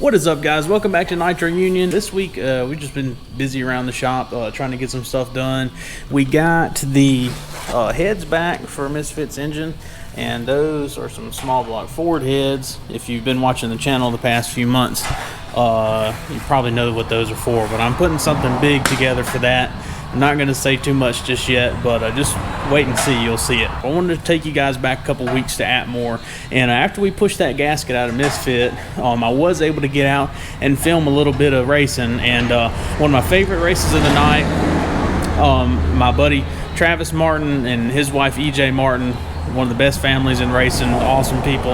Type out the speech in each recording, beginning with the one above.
What is up, guys? Welcome back to Nitro Union. This week we've just been busy around the shop trying to get some stuff done. We got the heads back for Misfits engine, and those are some small block Ford heads. If you've been watching the channel the past few months, you probably know what those are for, but I'm putting something big together for that. I'm not going to say too much just yet, but just wait and see. You'll see it. I wanted to take you guys back a couple weeks to Atmore, and after we pushed that gasket out of Misfit, I was able to get out and film a little bit of racing, and one of my favorite races of the night, my buddy Travis Martin and his wife EJ Martin, one of the best families in racing, awesome people.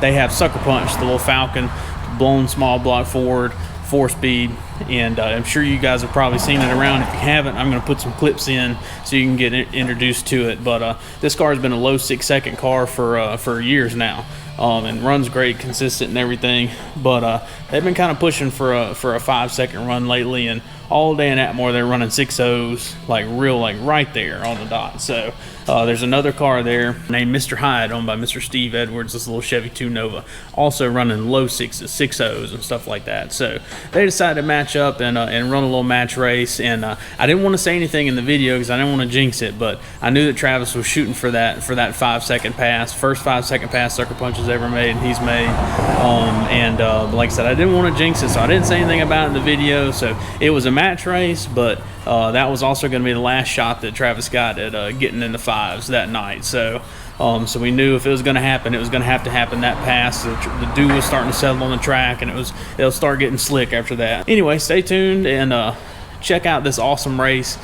They have Sucker Punch, the little Falcon, blown small block Ford, 4-speed, and I'm sure you guys have probably seen it around. If you haven't, I'm going to put some clips in so you can get introduced to it. But this car has been a low 6-second car for years now, and runs great, consistent and everything. But they've been kind of pushing for a 5-second run lately, and all day in Atmore they're running 6.0s, like right there on the dot. So there's another car there named Mr. Hyde, owned by Mr. Steve Edwards, this little Chevy 2 Nova, also running low 6.0s and stuff like that. So they decided to match up and run a little match race, and I didn't want to say anything in the video because I didn't want to jinx it, but I knew that Travis was shooting for that 5-second pass, first 5-second pass Sucker Punch has ever made, and he's made. Like I said, I didn't want to jinx it, so I didn't say anything about it in the video. So it was a match race, but that was also going to be the last shot that Travis got at getting in the 5s that night. So so we knew if it was going to happen, it was going to happen that pass. The dew was starting to settle on the track, and it'll start getting slick after that. Anyway, stay tuned and check out this awesome race.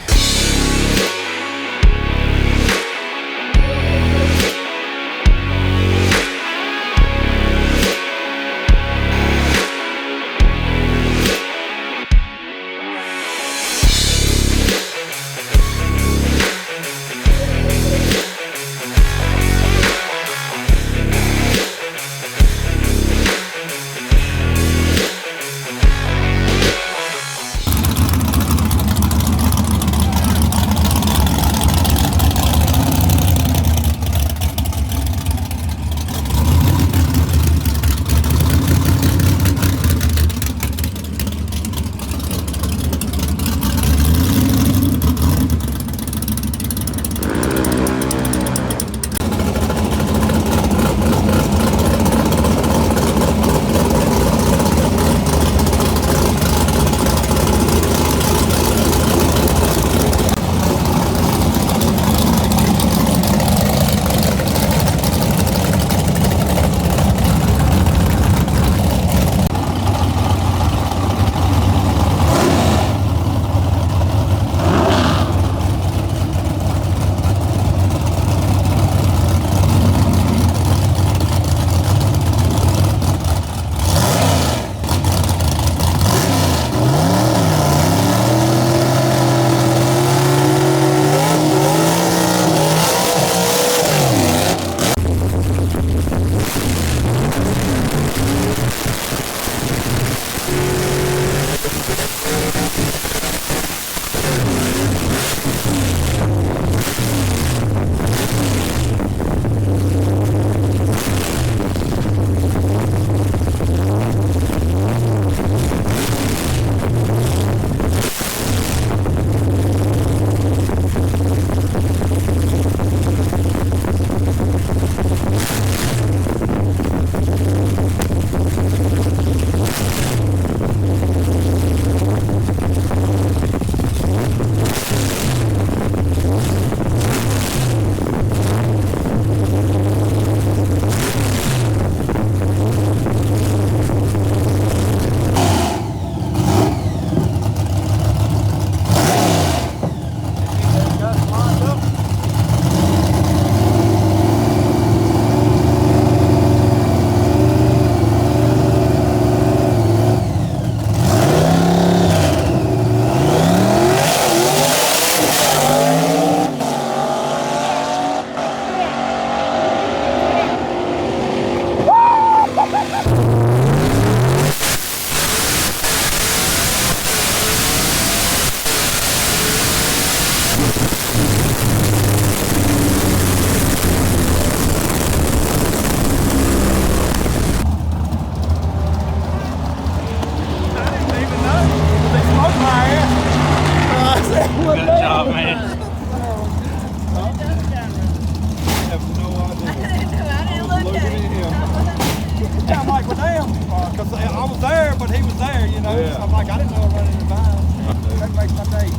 there, you know. Yeah. So I'm like, I didn't know I was running in bounds. That makes my day.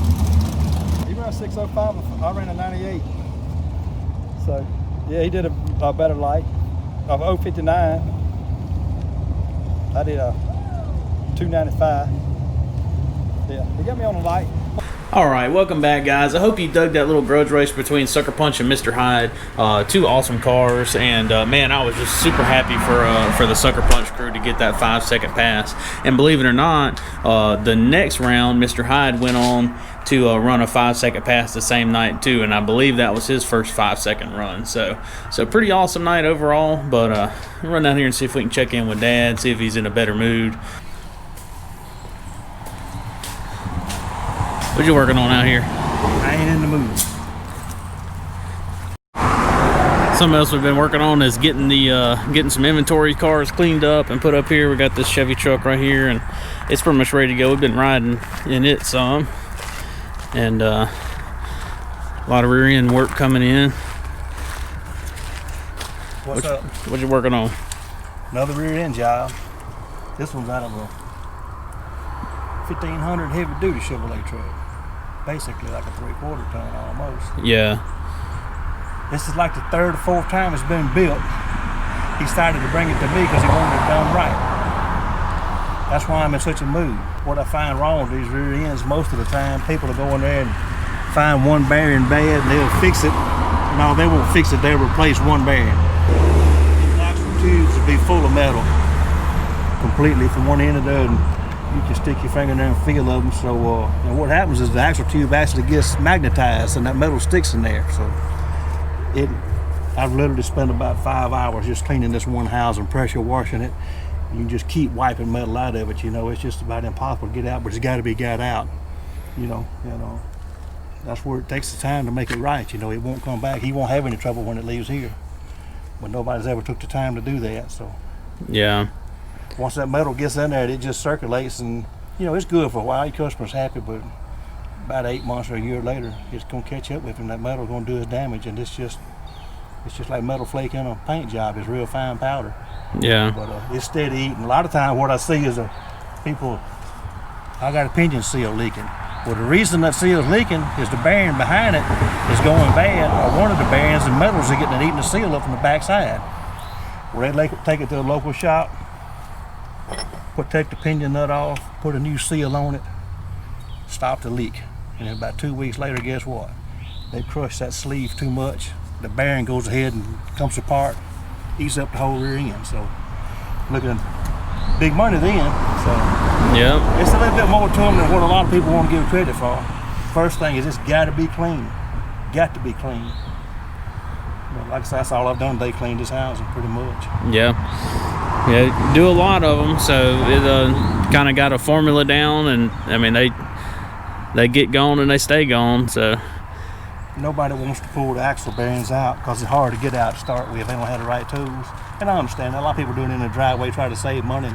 He ran a 6:05. I ran a 98. So, yeah, he did a better light of 0:59. I did a 2:95. Yeah, he got me on the light. All right, welcome back, guys. I hope you dug that little grudge race between Sucker Punch and Mr. Hyde. Two awesome cars, and man, I was just super happy for the Sucker Punch crew to get that 5-second pass. And believe it or not, the next round, Mr. Hyde went on to run a 5-second pass the same night too, and I believe that was his first 5-second run. So pretty awesome night overall. But we'll run down here and see if we can check in with Dad, see if he's in a better mood. What you working on out here? I ain't in the mood. Something else we've been working on is getting getting some inventory cars cleaned up and put up here. We got this Chevy truck right here, and it's pretty much ready to go. We've been riding in it some, and a lot of rear end work coming in. What's up? What you working on? Another rear end job. This one's out of a 1500 heavy duty Chevrolet truck. Basically like a 3/4 ton almost. Yeah. This is like the third or fourth time it's been built. He started to bring it to me because he wanted it done right. That's why I'm in such a mood. What I find wrong with these rear ends most of the time, people will go in there and find one bearing bad and they'll fix it. No, they won't fix it, they'll replace one bearing. These axle tubes will be full of metal completely from one end to the other. You can stick your finger in there and feel of them. So, and what happens is the axle tube actually gets magnetized and that metal sticks in there. So, I've literally spent about 5 hours just cleaning this one house and pressure washing it. You can just keep wiping metal out of it. You know, it's just about impossible to get out, but it's got to be got out. You know, that's where it takes the time to make it right. You know, it won't come back. He won't have any trouble when it leaves here. But nobody's ever took the time to do that. So, Yeah. once that metal gets in there, it just circulates, and you know it's good for a while. Your customer's happy, but about 8 months or a year later, it's gonna catch up with him. That metal's gonna do his damage, and it's just like metal flake in a paint job. It's real fine powder. Yeah. But it's steady eating. A lot of times, what I see is people. I got a pinion seal leaking. Well, the reason that seal's leaking is the bearing behind it is going bad, or one of the bearings and metals are getting eating the seal up from the backside. Well, they take it to a local shop. Take the pinion nut off, put a new seal on it, stop the leak. And then about 2 weeks later, guess what? They crush that sleeve too much. The bearing goes ahead and comes apart, eats up the whole rear end. So, looking at big money then. So, Yeah. it's a little bit more to them than what a lot of people want to give credit for. First thing is it's got to be clean. Got to be clean. But like I said, that's all I've done. They cleaned this housing pretty much. Yeah. Yeah, do a lot of them, so it kind of got a formula down, and I mean they get gone and they stay gone. So nobody wants to pull the axle bearings out because it's hard to get out to start with. They don't have the right tools, and I understand that. A lot of people doing it in the driveway try to save money.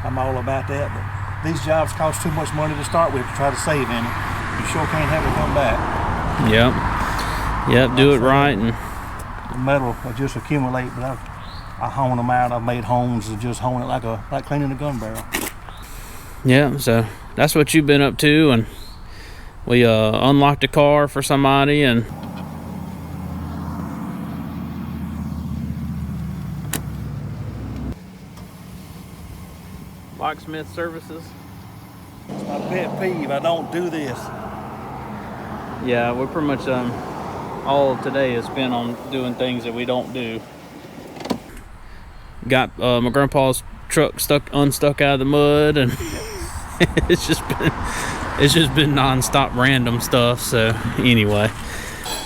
I'm all about that, but these jobs cost too much money to start with to try to save in it. You sure can't have it come back. Yep, do it right, and the metal will just accumulate. But I hone them out. I've made homes and just hone it like cleaning a gun barrel. yeah. So that's what you've been up to, and we unlocked a car for somebody, and locksmith services. It's my pet peeve. I don't do this. Yeah, we're pretty much all of today has been on doing things that we don't do. Got my grandpa's truck unstuck out of the mud, and it's just been non-stop random stuff. So anyway,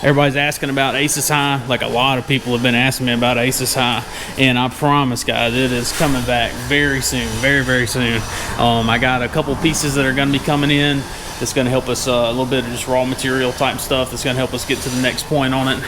everybody's asking about Aces High. Like, a lot of people have been asking me about Aces High, and I promise, guys, it is coming back very soon, very, very soon. I got a couple pieces that are going to be coming in. That's going to help us a little bit of just raw material type stuff. That's going to help us get to the next point on it.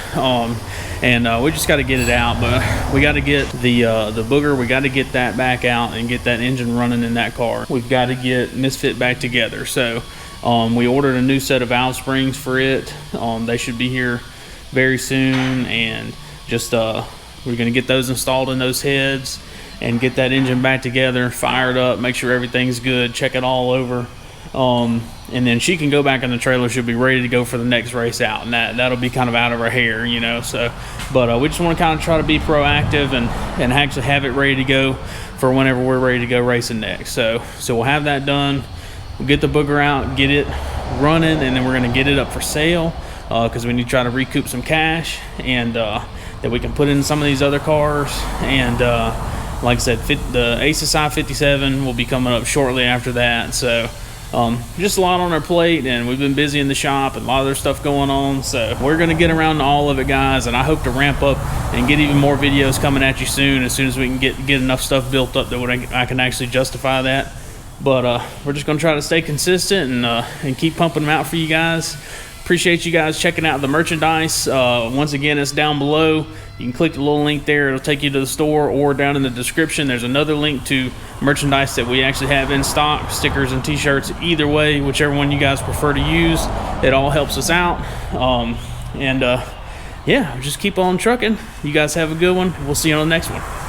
And we just got to get it out, but we got to get the booger. We got to get that back out and get that engine running in that car. We've got to get Misfit back together. So we ordered a new set of valve springs for it. They should be here very soon, and just we're going to get those installed in those heads. and get that engine back together, fire it up, make sure everything's good, check it all over. And then she can go back in the trailer. She'll be ready to go for the next race out, and that'll be kind of out of her hair, you know. So, but we just want to kind of try to be proactive and actually have it ready to go for whenever we're ready to go racing next. So we'll have that done. We'll get the booger out, get it running, and then we're going to get it up for sale because we need to try to recoup some cash, and that we can put in some of these other cars. And like I said, the ACSI 57 will be coming up shortly after that. So just a lot on our plate, and we've been busy in the shop and a lot of other stuff going on. So we're going to get around to all of it, guys, and I hope to ramp up and get even more videos coming at you soon as we can get enough stuff built up that I can actually justify that. But we're just going to try to stay consistent and keep pumping them out for you guys. Appreciate you guys checking out the merchandise. Once again, it's down below. You can click the little link there. It'll take you to the store, or down in the description there's another link to merchandise that we actually have in stock, stickers and t-shirts. Either way, whichever one you guys prefer to use, it all helps us out. Yeah, just keep on trucking. You guys have a good one. We'll see you on the next one.